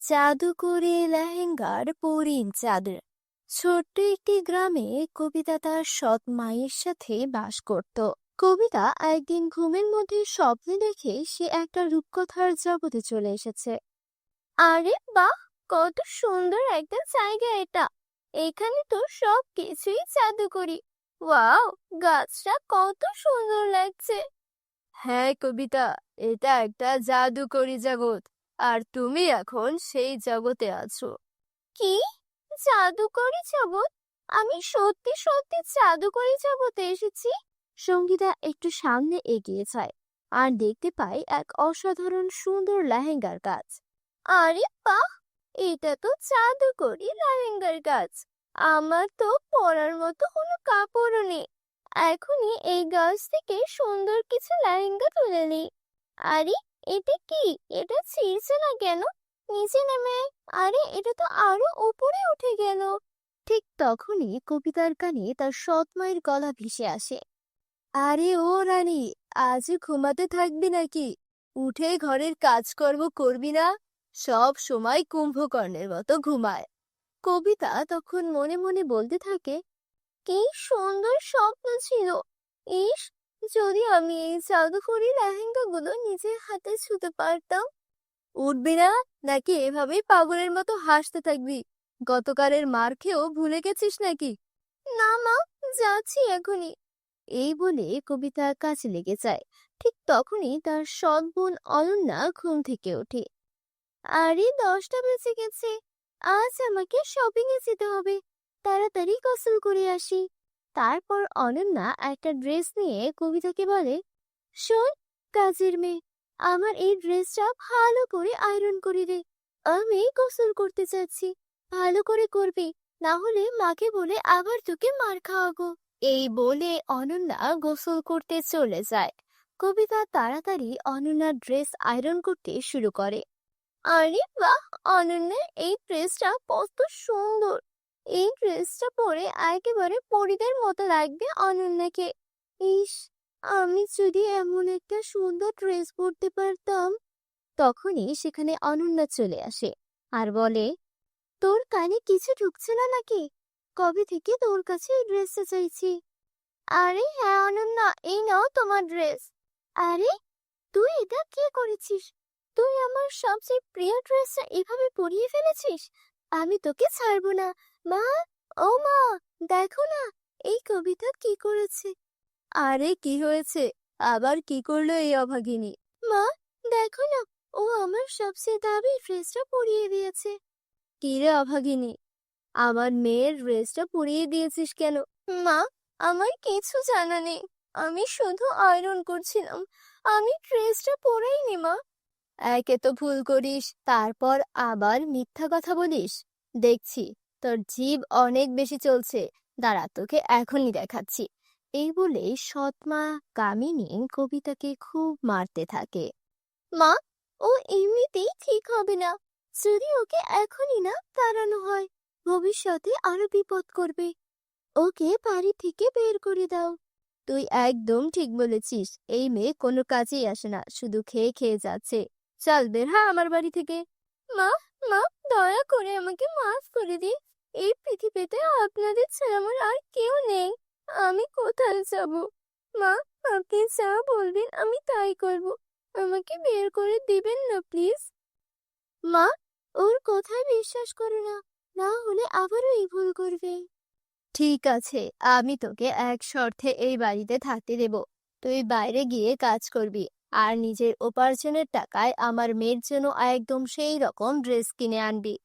জাদুকরি লেহেঙ্গার পরিণ চাঁদের ছোট্ট একটি গ্রামে কবিতা তার সৎ মায়ের সাথে বাস করত। কবিতা একদিন ঘুমের মধ্যে স্বপ্নে দেখে সে একটা রূপকথার জগতে চলে এসেছে। আরে বাহ, কত সুন্দর একটা জায়গা এটা! এখানে তো সব কিছুই জাদুকরি। ওয়াও, গাছটা কত সুন্দর লাগছে! হ্যাঁ কবিতা, এটা একটা জাদুকরি জগৎ, আর তুমি এখন সেই জগতে আছো। কি? জাদুকরি জগৎ? আমি সত্যি সত্যি জাদুকরি জগতে এসেছি। সঙ্গীতা একটু সামনে এগিয়ে যায় আর দেখতে পায় এক অসাধারণ সুন্দর লেহেঙ্গার কাজ। আরে বাহ, এটা তো জাদুকরি লেহেঙ্গার কাজ। আমার তো পরার মতো কোনো কাপড়ও নেই। এখনই এই গাছ থেকে সুন্দর কিছু লেহেঙ্গা তুলে নিই। আরে, এটা কি? এটা ছিঁড়ছে না কেন? নিচে নেমে আয়। আরে, এটা তো আরো উপরে উঠে গেল। ঠিক তখনই কবিতার কানে তার সৎ মায়ের গলা ভেসে আসে। আরে ও রানী, আজ ঘুমাতে থাকবি নাকি? উঠে ঘরের কাজকর্ম করবি না? সব সময় কুম্ভকর্ণের মতো ঘুমায়। কবিতা তখন মনে মনে বলতে থাকে, কি সুন্দর স্বপ্ন ছিল! ইস, যদি আমি এই জাদুকরি লেহেঙ্গাগুলো নিজের হাতে ছুঁতে পারতাম। উঠবি না, নাকি এভাবেই পাগলের মতো হাসতে থাকবি? গতকালের মার খেয়েও ভুলে গেছিস নাকি? না মা, যাচ্ছি এখনই। এই বলে কবিতা কাজে লেগে যায়। ঠিক তখনই তার সৎ বোন অনন্যা ঘুম থেকে ওঠে। আরে, 10টা বেজে গেছে। আজ আমাকে শপিং এ যেতে হবে। তাড়াতাড়ি গোসল করে আসি। তারপর অনন্যা একটা ড্রেস নিয়ে কবিতাকে বলে, শোন কাজের মেয়ে, আমার এই ড্রেসটা ভালো করে আয়রন করে দে। আমি গোসল করতে চাচ্ছি। ভালো করে করবি, না হলে মাকে বলে আবার তোকে মার খাওয়াবো। এই বলে অনন্যা গোসল করতে চলে যায়। কবিতা তাড়াতাড়ি অনন্যার ড্রেস আয়রন করতে শুরু করে। আরে বাহ, অনন্যা, এই ড্রেসটা কত সুন্দর! এই ড্রেসটা পরে একেবারে পরীদের মতো লাগবে অনন্যাকে। ইস, আমি যদি এমন একটা সুন্দর ড্রেস পরতে পারতাম। তখনই সেখানে অনন্যা চলে আসে আর বলে, তোর কানে কিছু ঢুকছে না নাকি? কবে থেকে তোর কাছে এই ড্রেসটা চাইছি। আরে হ্যাঁ অনন্যা, এই নাও তোমার ড্রেস। আরে, তুই এটা কি করেছিস? তুই আমার সবচেয়ে প্রিয় ড্রেসটা এভাবে পরিয়ে ফেলেছিস। আমি তোকে ছাড়বো না। মা, ও মা, দেখো না, এই কবিতা কি করেছে। আরে কি হয়েছে? আবার কি করলো এই অভাগিনী? মা, দেখো না, ও আমার সবচেয়ে দামি ড্রেসটা পরিয়ে দিয়েছে। কি রে অভাগিনী, আমার মেয়ের ড্রেসটা পরিয়ে দিয়েছিস কেন? মা, আমার কিছু জানা নেই। আমি শুধু আয়রন করছিলাম। আমি ড্রেসটা পরাইনি মা। একে তো ভুল করিস, তারপর আবার মিথ্যা কথা বলিস। দেখছি তোর জিভ অনেক বেশি চলছে। দাঁড়া, তোকে এখনই দেখাচ্ছি। এই বলে সৎমা কামিনী কবিতাকে খুব মারতে থাকে। মা, ও এমনিতেই ঠিক হবে না। যদি ওকে এখনই না তাড়ানো হয়, ভবিষ্যতে আরো বিপদ করবে। ওকে বাড়ি থেকে বের করে দাও। তুই একদম ঠিক বলেছিস। এই মেয়ে কোনো কাজেই আসে না, শুধু খেয়ে খেয়ে যাচ্ছে। চল বের হ আমার বাড়ি থেকে। মা, মা, দয়া করে আমাকে মাফ করে দিন। এই পৃথিবীতে আপনাদের ছাড়া আমার আর কেউ নেই। আমি কোথায় যাব? মা, আপনি যা বলবেন আমি তাই করব। আমাকে বের করে দিবেন না প্লিজ। মা, ওর কথায় বিশ্বাস করো না, না হলে আবারও এই ভুল করবে। ঠিক আছে, আমি তোকে এক শর্তে এই বাড়িতে থাকতে দেব। তুই বাইরে গিয়ে কাজ করবি, আর নিজের উপার্জনের টাকায় আমার মেয়ের জন্য একদম সেই রকম ড্রেস কিনে আনবি।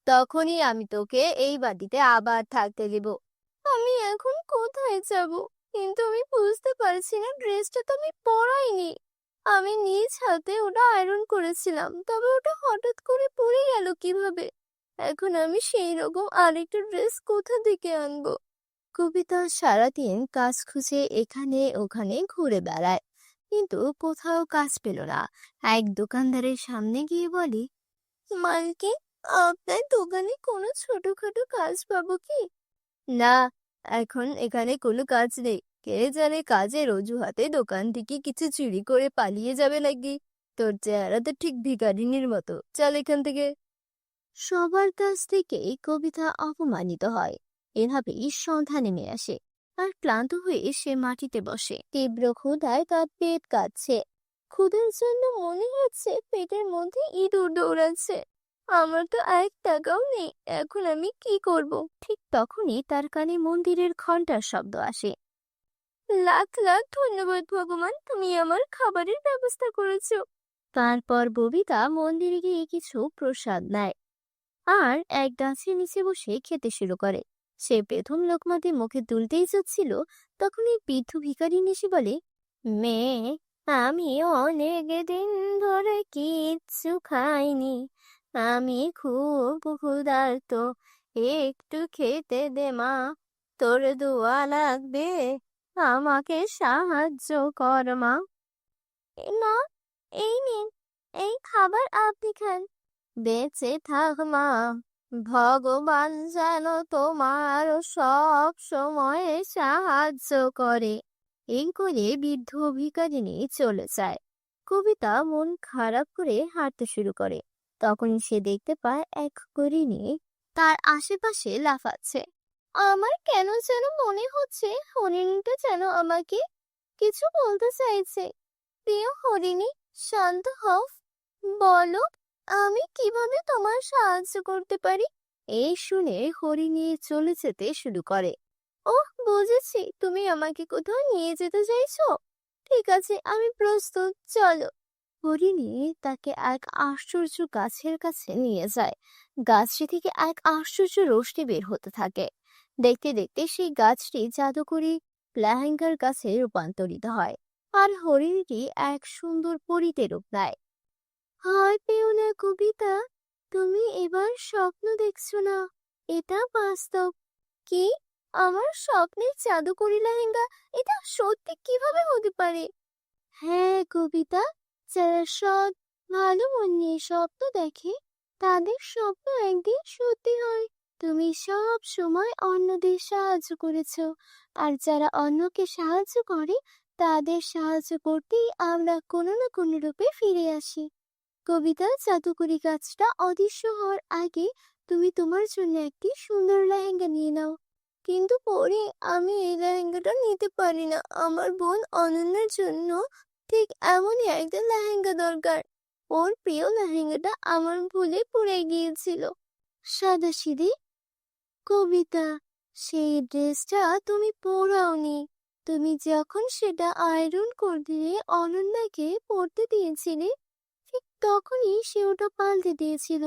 তখনই আমি তোকে এই বাড়িতে আবার থাকতে দেব। আমি এখন কোথায় যাব? কিন্তু আমি বুঝতে পারছি না, ড্রেসটা তো আমি পরাইনি। আমি নিজ হাতে ওটা আয়রন করেছিলাম, তবে ওটা হঠাৎ করে পরে গেল কিভাবে? এখন আমি সেই রকম আরেকটা ড্রেস কোথা থেকে আনবো? কবিতা সারাদিন কাজ খুঁজে এখানে ওখানে ঘুরে বেড়ায়, কিন্তু কোথাও কাজ পেল না। এক দোকানদারের সামনে গিয়ে বলে, মালকিন, আপনার দোকানে কোনো ছোটখাটো কাজ পাবো কি? না, এখন এখানে কোনো কাজ নেই। কে জানে কাজের অজুহাতে দোকান থেকে কিছু চুরি করে পালিয়ে যাবে নাকি। তোর চেহারা তো ঠিক ভিখারিনীর মতো। চল এখান থেকে। সবার কাছ থেকেই কবিতা অপমানিত হয়। এভাবেই সন্ধ্যা নেমে আসে, আর ক্লান্ত হয়ে সে মাটিতে বসে। তীব্র ক্ষুধায় তার পেট কাঁপছে। ক্ষুধার জন্য মনে হচ্ছে পেটের মধ্যে ইঁদুর দৌড়াচ্ছে। আমার তো 1 টাকাও নেই, এখন আমি কি করব? ঠিক তখনই তার কানে মন্দিরের ঘন্টার শব্দ আসে। লাখ লাখ ধন্যবাদ ভগবান, তুমি আমার খাবারের ব্যবস্থা করেছো। তারপর ববিতা মন্দিরে গিয়ে কিছু প্রসাদ নেয় আর এক গাছের নিচে বসে খেতে শুরু করে। সে প্রথম লোকমাতে মুখে তুলতেই যাচ্ছিল, তখন এই বৃদ্ধ ভিখারি এসে বলে, মেয়ে, আমি অনেক দিন ধরে কিচ্ছু খাইনি, আমি খুব ক্ষুধার্ত, একটু খেতে দে মা, তোর দোয়া লাগবে, আমাকে সাহায্য কর মা। মা, এই নিন, এই খাবার আপনি খান, বেঁচে থাক মা, ভগবান যেন তোমার সব সময় সাহায্য করে। এই করে বৃদ্ধ ভিখারিনী চলে যায়। কবিতা মন খারাপ করে হাঁটতে শুরু করে। তখনই সে দেখতে পায় এক হরিণী তার আশেপাশে লাফাচ্ছে। আমার কেন যেন মনে হচ্ছে হরিণীটা যেন আমাকে কিছু বলতে চাইছে। প্রিয় হরিণী, শান্ত হও, বলো আমি কিভাবে তোমার সাহায্য করতে পারি। এই শুনে হরিণী চলে যেতে শুরু করে। ওহ, বুঝেছি, তুমি আমাকে কোথাও নিয়ে যেতে চাইছো। ঠিক আছে, আমি প্রস্তুত, চলো। হরিণী তাকে এক আশ্চর্য গাছের কাছে নিয়ে যায়। গাছটি থেকে এক আশ্চর্য রোশনি বের হতে থাকে। দেখতে দেখতে সেই গাছটি জাদুকরি লেহেঙ্গার কাছে রূপান্তরিত হয়, আর হরিণীটি এক সুন্দর পরীতে রূপ নেয়। ভয় পেও না কবিতা, তুমি এবার স্বপ্ন দেখছো না, এটা বাস্তব। কি? আমার স্বপ্নের জাদুকরি লেহেঙ্গা? এটা সত্যি কিভাবে হতে পারে? হ্যাঁ কবিতা, যারা সৎ, ভালো মন নিয়ে স্বপ্ন দেখে তাদের স্বপ্ন একদিন সত্যি হয়। তুমি সব সময় অন্যদের সাহায্য করেছো, আর যারা অন্যকে সাহায্য করে তাদের সাহায্য করতেই আমরা কোনো না কোনো রূপে ফিরে আসি। কবিতা, জাদুকরি গাছটা অদৃশ্য হওয়ার আগে তুমি তোমার জন্য একটি সুন্দর লেহেঙ্গা নিয়ে নাও। কিন্তু পরে আমি এই লেহেঙ্গাটা নিতে পারি না, আমার বোন অনন্যার জন্য ঠিক এমনই একটা লেহেঙ্গা দরকার। ওর প্রিয় লেহেঙ্গাটা আমার ভুলে পড়ে গিয়েছিল। সাদাসিধে কবিতা, সেই ড্রেসটা তুমি পরাওনি। তুমি যখন সেটা আয়রন করে দিয়ে অনন্যাকে পরতে দিয়েছিলে, ঠিক তখনই সে ওটা পাল্টে দিয়েছিল,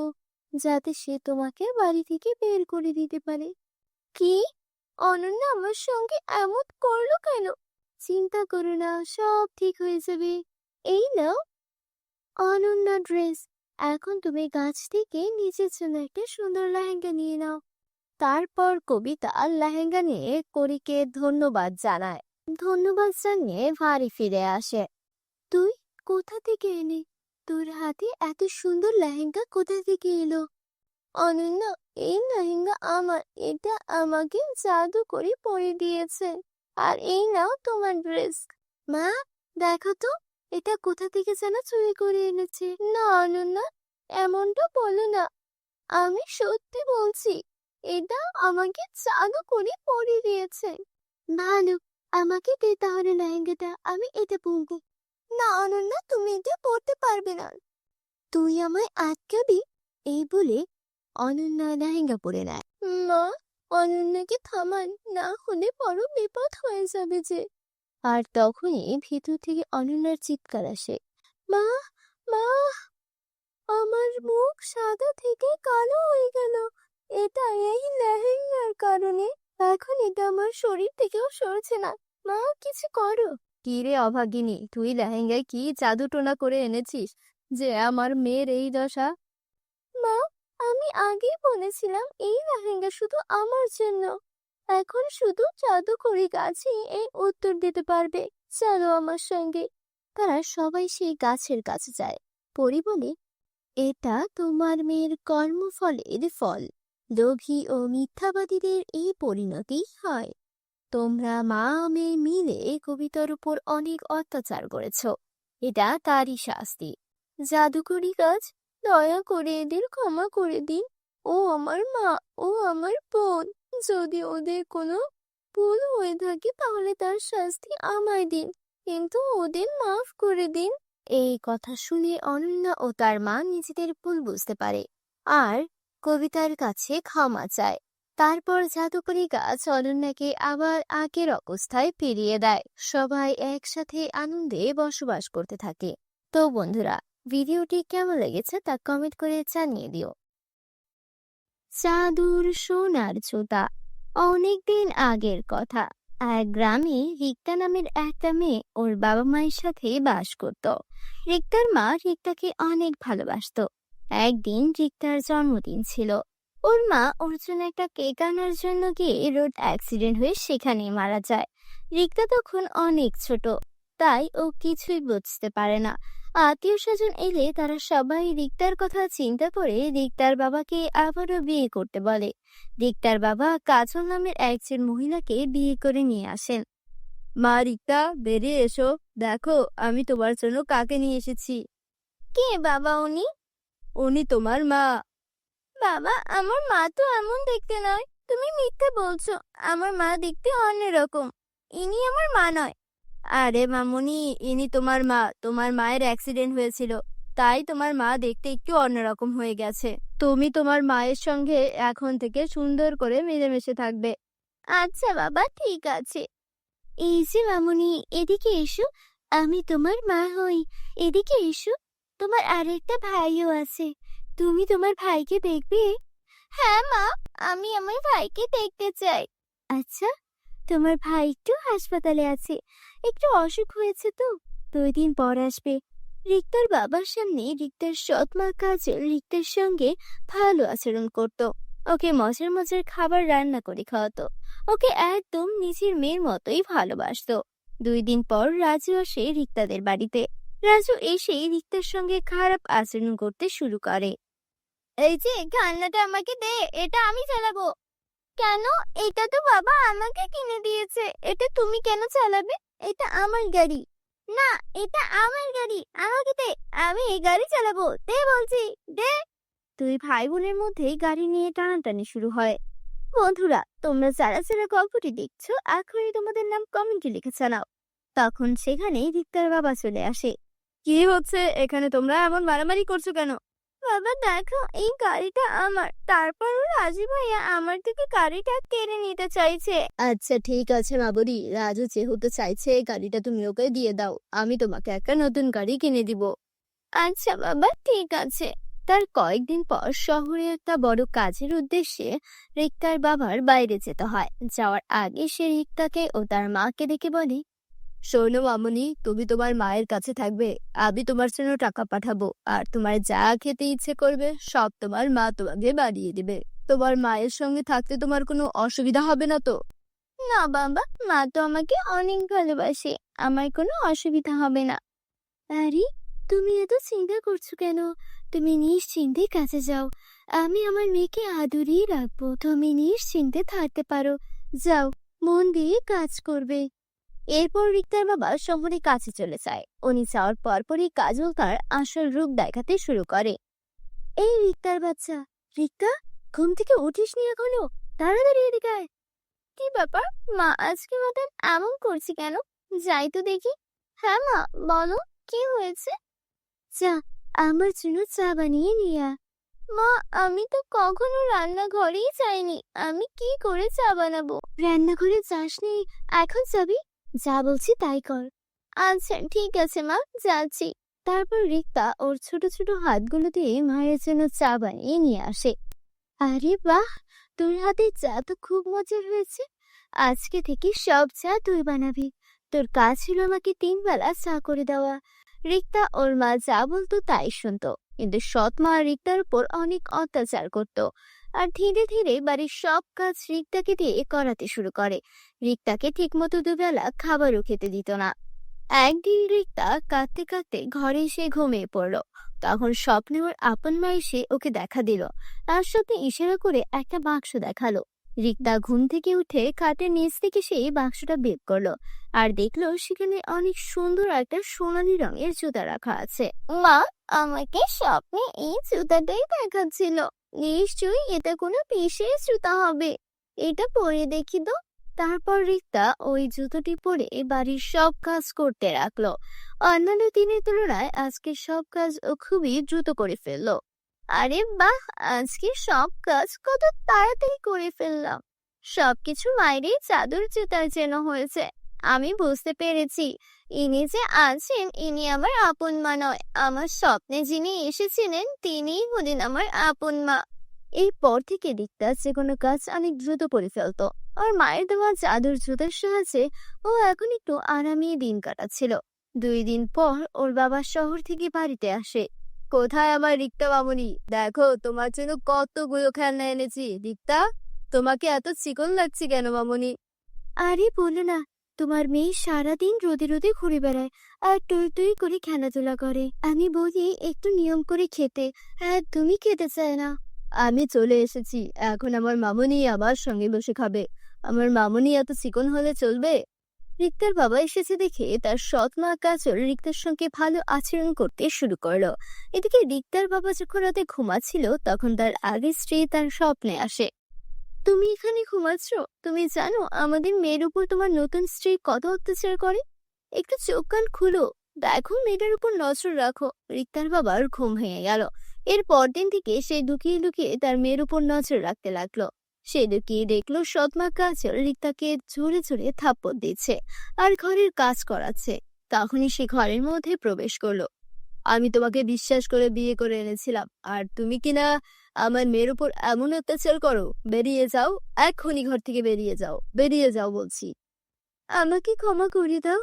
যাতে সে তোমাকে বাড়ি থেকে বের করে দিতে পারে। কি? অনন্যা আমার সঙ্গে এমন করলো কেন? চিন্তা করো না, সব ঠিক হয়ে যাবে। এই নাও অনন্যা ড্রেস। এখন তুমি গাছ থেকে নিজের জন্য একটা সুন্দর লেহেঙ্গা নিয়ে নাও। তারপর কবিতা লেহেঙ্গা নিয়ে করিকে ধন্যবাদ জানায়। ধন্যবাদ জানিয়ে বাড়ি ফিরে আসে। তুই কোথা থেকে এলি? তোর হাতে এত সুন্দর লেহেঙ্গা কোথা থেকে এলো? অনন্যা, এই লেহেঙ্গা আমার, এটা আমাকে জাদু করে পরিয়ে দিয়েছে। আর এই নাও তোমার ড্রেস। মা, দেখো তো, এটা কোথা থেকে যেন চুরি করে এনেছে। না অনন্যা, এমনটা বলো না, আমি সত্যি বলছি, এটা আমাকে জাদু করে পরিয়ে দিয়েছে। ভালো, আমাকে দে তাহলে লেহেঙ্গাটা, আমি এটা পরবো। না অনন্যা, তুমি এটা পরতে পারবে না। তুই আমায় আটকাবি? এই বলে অনন্যা লেহেঙ্গা পরে নেয়। মা, অনন্যাকে থামান, না হলে বড় বিপদ হয়ে যাবে যে। আর তখনই ভিতর থেকে অনন্যার চিৎকার আসে। মা, মা, আমার মুখ সাদা থেকে কালো হয়ে গেল। এটা এই লেহেঙ্গার কারণে। এখন এটা আমার শরীর থেকেও সরছে না। মা, কিছু করো। কি রে অভাগিনী, তুই লেহেঙ্গায় কি জাদু টোনা করে এনেছিস যে আমার মেয়ের এই দশা? মা, আমি আগেই বলেছিলাম এই লেহেঙ্গা শুধু আমার জন্য। এখন শুধু জাদুকরি গাছই এই উত্তর দিতে পারবে। চলো আমার সঙ্গে। তারা সবাই সেই গাছের কাছে যায়। পরি বলে, এটা তোমার মেয়ের কর্মফলের ফল। লোভী ও মিথ্যাবাদীদের এই পরিণতি হয়। তোমরা মা মেয়ে মিলে কবিতার উপর অনেক অত্যাচার করেছ, এটা তারই শাস্তি। জাদুকরি গাছ, দয়া করে এদের ক্ষমা করে দিন। ও আমার মা, ও আমার বোন। যদি ওদের কোনো ভুল হয়ে থাকে তাহলে তার শাস্তি আমায় দিন, কিন্তু ওদের মাফ করে দিন। এই কথা শুনে অনন্যা ও তার মা নিজেদের ভুল বুঝতে পারে আর কবিতার কাছে ক্ষমা চায়। তারপর জাদুকরি গাছ অনন্যাকে আবার আগের অবস্থায় ফিরিয়ে দেয়। সবাই একসাথে আনন্দে বসবাস করতে থাকে। তো বন্ধুরা, ভিডিওটি কেমন লেগেছে তা কমেন্ট করে জানিয়ে দিও। জাদুর সোনার জুতা। অনেকদিন আগের কথা। এক গ্রামে রিক্তা নামের একটা মেয়ে ওর বাবা মায়ের সাথে বাস করত। রিক্তার মা রিক্তাকে অনেক ভালোবাসতো। একদিন রিক্তার জন্মদিন ছিল। ওর মা ওর জন্য একটা কেক আনার জন্য গিয়ে রোড অ্যাক্সিডেন্ট হয়ে সেখানেই মারা যায়। রিক্তা তখন অনেক ছোট, তাই ও কিছুই বুঝতে পারে না। আত্মীয় স্বজন এলে তারা সবাই রিক্তার কথা চিন্তা করে রিক্তার বাবাকে আবারও বিয়ে করতে বলে। রিক্তার বাবা কাজল নামের একজন মহিলাকে বিয়ে করে নিয়ে আসেন। মা রিক্তা, বেরিয়ে এসো, দেখো আমি তোমার জন্য কাকে নিয়ে এসেছি। কে বাবা উনি? উনি তোমার মা। বাবা, আমার মা তো এমন দেখতে নয়, তুমি মিথ্যে বলছো। আমার মা দেখতে অন্যরকম, ইনি আমার মা নয়। আরে মামুনি, ইনি তোমার মা। তোমার মায়ের অ্যাক্সিডেন্ট হয়েছিল, তাই তোমার মা দেখতে একটু অন্যরকম হয়ে গেছে। তুমি তোমার মায়ের সঙ্গে এখন থেকে সুন্দর করে মিলেমিশে থাকবে। আচ্ছা বাবা, ঠিক আছে। এই যে মামুনি, এদিকে এসো, আমি তোমার মা হই। এদিকে এসো, তোমার আরেকটা ভাইও আছে, তুমি তোমার ভাইকে দেখবে? হ্যাঁ মা, আমি আমার ভাইকে দেখতে চাই। আচ্ছা, তোমার ভাই একটু হাসপাতালে আছে, একটু অসুখ হয়েছে তো 2 দিন পর আসবে। রিক্তার বাবার সামনে রিক্তার সৎ মা কাজল রিক্তার সঙ্গে ভালো আচরণ করত। ওকে মজার মজার খাবার রান্না করে খাওয়াতো। ওকে একদম নিজের মেয়ের মতোই ভালোবাসতো। 2 দিন পর রাজু আসে রিক্তাদের বাড়িতে। রাজু এসে রিক্তার সঙ্গে খারাপ আচরণ করতে শুরু করে। এই যে খেলনাটা আমাকে দে, এটা আমি চালাবো। কেন? এটা তো বাবা আমাকে কিনে দিয়েছে, এটা তুমি কেন চালাবে? এটা আমার গাড়ি। না, এটা আমার গাড়ি, আমাকে দে, আমি এই গাড়ি চালাবো, দে বলছি, দে। দুই ভাই বোনের মধ্যে গাড়ি নিয়ে টানাটানি শুরু হয়। বন্ধুরা, তোমরা যারা যারা গল্পটি দেখছো এখনই তোমাদের নাম কমেন্টে লিখে জানাও। তখন সেখানে রিক্তার বাবা চলে আসে। কি হচ্ছে এখানে? তোমরা এমন মারামারি করছো কেন? বাবা দেখো, এই গাড়িটা আমার, তারপর রাজু ভাইয়া আমার থেকে গাড়িটা কেড়ে নিতে চাইছে। আচ্ছা ঠিক আছে মাবুরি, রাজু যেহেতু চাইছে গাড়িটা তুমি ওকে দিয়ে দাও, আমি তোমাকে একটা নতুন গাড়ি কিনে দিব। আচ্ছা বাবা, ঠিক আছে। তার কয়েকদিন পর শহরে একটা বড় কাজের উদ্দেশ্যে রিক্তার বাবার বাইরে যেতে হয়। যাওয়ার আগে সে রিক্তাকে ও তার মাকে ডেকে বলে, শোনো মামুনি, তুমি তোমার মায়ের কাছে থাকবে, আমি তোমার জন্য টাকা পাঠাবো, আর তোমার যা খেতে ইচ্ছে করবে সব তোমার মা তোমাকে বানিয়ে দিবে। তোমার মায়ের সঙ্গে থাকতে তোমার কোনো অসুবিধা হবে না তো? না বাবা, মা তো আমাকে অনেক ভালোবাসে, আমার কোনো অসুবিধা হবে না। আরে, তুমি এত চিন্তা করছো কেন? তুমি নিশ্চিন্তে কাজে যাও, আমি আমার মেয়েকে আদরেই রাখবো, তুমি নিশ্চিন্তে থাকতে পারো। যাও, মন দিয়ে কাজ করবে। এরপর রিক্তার বাবা শহরে কাছে চলে যায়। উনি যাওয়ার পরপরই কাজল তার আসল রূপ দেখাতে শুরু করে। এই রিক্তার বাচ্চা, রিক্তা, ঘুম থেকে উঠিসনি এখনো? তাড়াতাড়ি এদিকে আয়। কি ব্যাপার মা, আজকে মতন এমন করছি কেন? যাই তো দেখি। হ্যাঁ মা, বলো, কি হয়েছে? চা, আমার জন্য চা বানিয়ে নিয়ে আয়। মা, আমি তো কখনো রান্নাঘরেই যাইনি, আমি কি করে চা বানাবো? রান্নাঘরে যাসনি, এখন যাবি? যা বলছি তাই কর। আচ্ছা ঠিক আছে মা, যাচ্ছি। তারপর রিক্তা ওর ছোট ছোট হাতগুলো দিয়ে মায়ের জন্য চা বানিয়ে নিয়ে আসে। আরে বাহ, তোর হাতের চা তো খুব মজার হয়েছে। আজকে থেকে সব চা তুই বানাবি। তোর কাজ ছিল আমাকে 3 বেলা চা করে দেওয়া। রিক্তা ওর মা যা বলতো তাই শুনতো, কিন্তু সৎ মা রিক্তার উপর অনেক অত্যাচার করত। আর ধীরে ধীরে বাড়ির সব কাজ রিক্তাকে দিয়ে করাতে শুরু করে। রিক্তাকে ঠিকমতো 2 বেলা খাবারও খেতে দিত না। একদিন রিক্তা কাঁদতে কাঁদতে ঘরে এসে ঘুমিয়ে পড়লো। তখন স্বপ্নে ওর আপন মা এসে ওকে দেখা দিল। তার সাথে ইশারা করে একটা বাক্স দেখালো। রিক্তা ঘুম থেকে উঠে খাটের নিচ থেকে সেই বাক্সটা বের করলো আর দেখলো সেখানে অনেক সুন্দর একটা সোনালী রঙের জুতা রাখা আছে। মা, আমাকে স্বপ্নে এই জুতাটাই দেখাচ্ছিল। নিশ্চয়ই এটা কোনো বিশেষ জুতা হবে। এটা পরে দেখি তো। তারপর রিক্তা ওই জুতোটি পরে বাড়ির সব কাজ করতে রাখলো। অন্যান্য দিনের তুলনায় আজকে সব কাজ ও খুবই দ্রুত করে ফেললো। আরে বাহ, আজকে সব কাজ কত তাড়াতাড়ি করে ফেললাম। সবকিছু মায়েরই চাদর জুতার যেন হয়েছে। আমি বুঝতে পেরেছি, ইনি যে আছেন ইনি আমার আপন মা নয়, আমার স্বপ্নে যিনি এসেছিলেন তিনিই হলেন আমার আপন মা। এরপর থেকে রিক্তা যে কোনো কাজ অনেক দ্রুত করে ফেলতো। আর মায়ের দেওয়া চাদর জুতার সাহায্যে ও এখন একটু আরামে দিন কাটাচ্ছিল। 2 দিন পর ওর বাবা শহর থেকে বাড়িতে আসে। কোথায় আমার রিক্তা মামুনি, দেখো তোমার জন্য কতগুলো খেলনা এনেছি। রিক্তা, তোমাকে এত চিকন লাগছে কেন মামুনি? আরে বলো না, তোমার মেয়ে সারাদিন রোদে রোদে ঘুরে বেড়ায় আর টই টই করে খেলাধুলা করে। আমি বলি একটু নিয়ম করে খেতে, হ্যাঁ তুমি খেতে চায় না। আমি চলে এসেছি, এখন আমার মামুনি আমার সঙ্গে বসে খাবে। আমার মামুনি এত চিকন হলে চলবে? রিক্তার বাবা এসেছে দেখে তার সৎ মা কাজল রিক্তার সঙ্গে ভালো আচরণ করতে শুরু করলো। এদিকে রিক্তার বাবা যখন রাতে ঘুমাচ্ছিল তখন তার আগের স্ত্রী তার স্বপ্নে আসে। তুমি এখানে ঘুমাচ্ছ? তুমি জানো আমাদের মেয়ের উপর তোমার নতুন স্ত্রী কত অত্যাচার করে? একটু চোখ কান খুলো, দেখো মেয়েটার উপর নজর রাখো। রিক্তার বাবার ঘুম ভেঙে গেল। এর পরদিন থেকে সে লুকিয়ে লুকিয়ে তার মেয়ের উপর নজর রাখতে লাগলো। সে লুকিয়ে দেখলো সৎমা কাজল রিক্তাকে জোরে জোরে থাপ্পড় দিচ্ছে আর ঘরের কাজ করাচ্ছে। তখনই সে ঘরের মধ্যে প্রবেশ করলো। আমি তোমাকে বিশ্বাস করে বিয়ে করে এনেছিলাম, আর তুমি কিনা আমার মেয়ের উপর এমন অত্যাচার করো। বেরিয়ে যাও, এক্ষুনি ঘর থেকে বেরিয়ে যাও, বেরিয়ে যাও বলছি। আমাকে ক্ষমা করে দাও,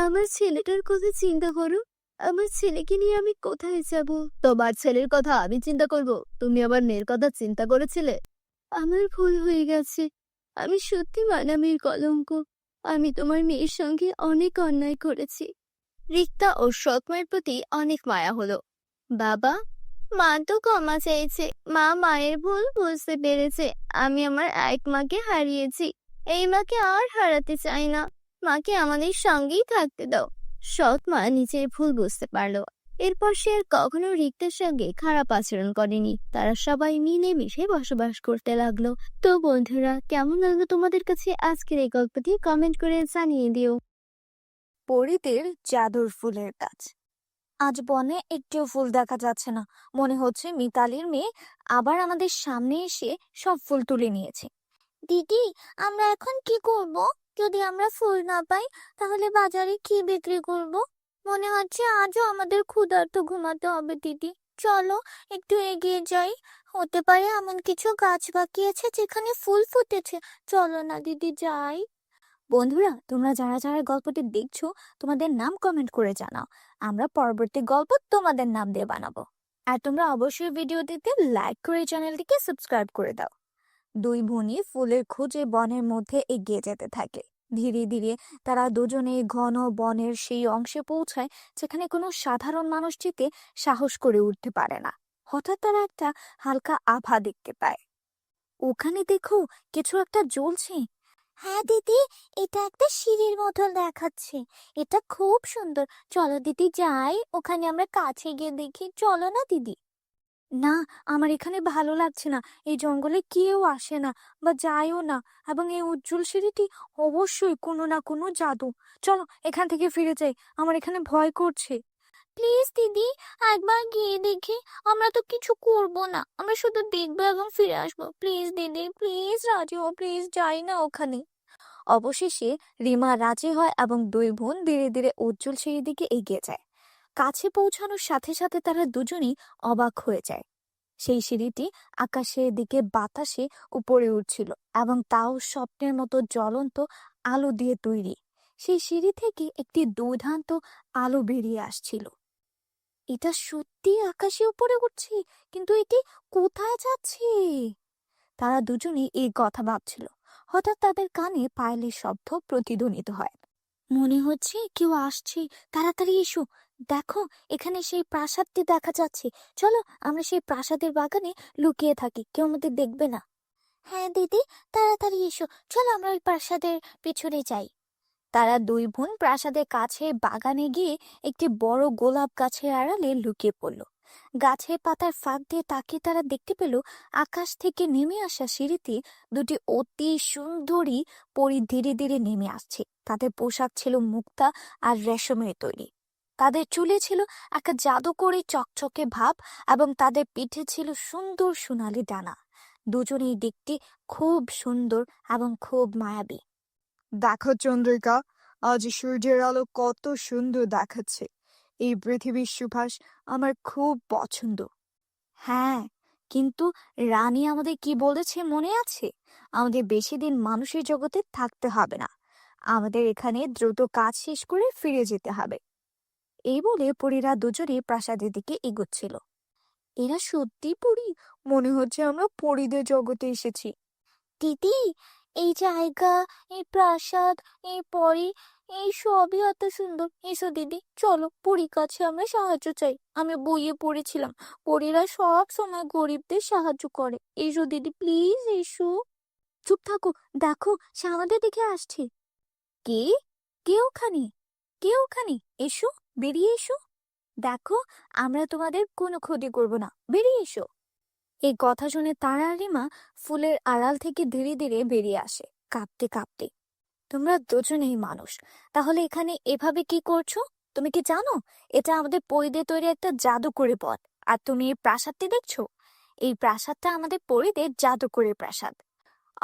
আমার ছেলেটার কথা চিন্তা করো। আমার ছেলেকে নিয়ে আমি কোথায় যাব? তোমার ছেলের কথা আমি চিন্তা করব? তুমি আমার মেয়ের কথা চিন্তা করেছিলে? আমার ভুল হয়ে গেছে, আমি সত্যি মানামির কলঙ্ক। আমি তোমার মেয়ের সঙ্গে অনেক অন্যায় করেছি। রিক্তা ও সৎ মায়ের প্রতি অনেক মায়া হলো। বাবা, মা তো ক্ষমা চেয়েছে, মা মায়ের ভুল বুঝতে পেরেছে। আমি আমার এক মাকে হারিয়েছি, এই মাকে আর হারাতে চাই না। মাকে আমাদের সঙ্গেই থাকতে দাও। সৎ মা নিজের ভুল বুঝতে পারলো। এরপর সে আর কখনো রিক্তার সঙ্গে খারাপ আচরণ করেনি। তারা সবাই মিলেমিশে বসবাস করতে লাগলো। তো বন্ধুরা, কেমন লাগলো তোমাদের কাছে আজকের এই গল্পটি? কমেন্ট করে জানিয়ে দিও। পরিদের জাদুর ফুলের গাছ। আজ বনে একটিও ফুল দেখা যাচ্ছে না। মনে হচ্ছে মিতালির মেয়ে আবার আমাদের সামনে এসে সব ফুল তুলে নিয়েছে। দিদি, আমরা এখন কি করব? যদি আমরা ফুল না পাই তাহলে বাজারে কি বিক্রি করব? মনে হচ্ছে আজও আমাদের ক্ষুধার্ত ঘুমাতে হবে। দিদি চলো একটু এগিয়ে যাই, হতে পারে এমন কিছু গাছ বাকি আছে যেখানে ফুল ফুটেছে। চলো না দিদি, যাই। বন্ধুরা, তোমরা যারা যারা গল্পটি দেখছো তোমাদের নাম কমেন্ট করে জানাও। আমরা পরবর্তী গল্প তোমাদের নাম দিয়ে বানাবো। আর তোমরা অবশ্যই ভিডিওটিতে লাইক করে চ্যানেলটিকে সাবস্ক্রাইব করে দাও। দুই বোনই ফুলের খোঁজে বনের মধ্যে এগিয়ে যেতে থাকে। ধীরে ধীরে তারা দুজনে ঘন বনের সেই অংশে পৌঁছায় যেখানে কোনো সাধারণ মানুষ যেতে সাহস করে উঠতে পারে না। হঠাৎ তারা একটা হালকা আভা দেখতে পায়। ওখানে দেখো, কিছু একটা জ্বলছে। হ্যাঁ দিদি, এটা একটা সিঁড়ির মতো দেখাচ্ছে। এটা খুব সুন্দর। চলো দিদি যাই, ওখানে আমরা কাছে গিয়ে দেখি। চলো না দিদি। না, আমার এখানে ভালো লাগছে না। এই জঙ্গলে কেউ আসে না বা যায়ও না, এবং এই উজ্জ্বল সিঁড়িটি অবশ্যই কোনো না কোনো জাদু। চলো এখান থেকে ফিরে যাই, আমার এখানে ভয় করছে। প্লিজ দিদি, একবার গিয়ে দেখি। আমরা তো কিছু করব না, আমরা শুধু দেখবো এবং ফিরে আসবো। প্লিজ দিদি, প্লিজ রাজি হও, প্লিজ যাই না ওখানে। অবশেষে রিমা রাজি হয় এবং দুই বোন ধীরে ধীরে উজ্জ্বল সিঁড়ির দিকে এগিয়ে যায়। কাছে পৌঁছানোর সাথে সাথে তারা দুজনেই অবাক হয়ে যায়। সেই সিঁড়িটি আকাশের দিকে বাতাসে উপরে উঠছিল, এবং তাও স্বপ্নের মতো জ্বলন্ত আলো দিয়ে তৈরি। সেই সিঁড়ি থেকে একটি দুর্দান্ত আলো বেরিয়ে আসছিল। এটা সত্যি আকাশে উপরে উঠছে, কিন্তু এটি কোথায় যাচ্ছে? তারা দুজনেই এই কথা ভাবছিল। হঠাৎ তাদের কানে পায়েলের শব্দ প্রতিধ্বনিত হয়। মনে হচ্ছে কেউ আসছে, তাড়াতাড়ি এসো। দেখো, এখানে সেই প্রাসাদটি দেখা যাচ্ছে। চলো আমরা সেই প্রাসাদের বাগানে লুকিয়ে থাকি, কেউ আমাদের দেখবে না। হ্যাঁ দিদি, তাড়াতাড়ি এসো। চলো আমরা ওই প্রাসাদের পেছনে যাই। তারা দুই বোন প্রাসাদের কাছে বাগানে গিয়ে একটি বড় গোলাপ গাছের আড়ালে লুকিয়ে পড়ল। গাছের পাতার ফাঁক দিয়ে তাকিয়ে তারা দেখতে পেল আকাশ থেকে নেমে আসা সিঁড়িতে দুটি অতি সুন্দরী পরী ধীরে ধীরে নেমে আসছে। তাদের পোশাক ছিল মুক্তা আর রেশমের তৈরি। তাদের চুলে ছিল একটা জাদুকরী চকচকে ভাব এবং তাদের পিঠে ছিল সুন্দর সোনালী ডানা। দুজনেই দেখতে খুব সুন্দর এবং খুব মায়াবী। দেখো চন্দ্রিকা, আজ সূর্যের আলো কত সুন্দর দেখাচ্ছে। এই পৃথিবীর সুবাস আমার খুব পছন্দ। হ্যাঁ, কিন্তু রানী আমাদের কি বলেছে মনে আছে? আমাদের বেশি দিন মানুষের জগতে থাকতে হবে না, আমাদের এখানে দ্রুত কাজ শেষ করে ফিরে যেতে হবে। এই বলে পরীরা দুজনেই প্রাসাদের দিকে এগোচ্ছিল। এরা সত্যি পরী? মনে হচ্ছে আমরা পরীদের জগতে এসেছি। দিদি, এই জায়গা, এই প্রাসাদ, এই পরী, এই সবই এত সুন্দর। এসো দিদি, চলো পরীর কাছে আমরা সাহায্য চাই। আমি বইয়ে পড়েছিলাম পরীরা সব সময় গরিবদের সাহায্য করে। এসো দিদি, প্লিজ এসো। চুপ থাকো, দেখো সে আমাদের দিকে আসছে। কে? কে ওখানে? কে ওখানে? এসো, বেরিয়ে এসো। দেখো, আমরা তোমাদের কোনো ক্ষতি করব না, বেরিয়ে এসো। এই কথা শুনে তারা আর রিমা ফুলের আড়াল থেকে ধীরে ধীরে বেরিয়ে আসে, কাঁপতে কাঁপতে। তোমরা দুজনেই মানুষ, তাহলে এখানে এভাবে কি করছো? তুমি কি জানো এটা আমাদের পরীদের তৈরি একটা জাদুকরী পথ? আর তুমি এই প্রাসাদটি দেখছো? এই প্রাসাদটা আমাদের পরীদের জাদুকরী প্রাসাদ।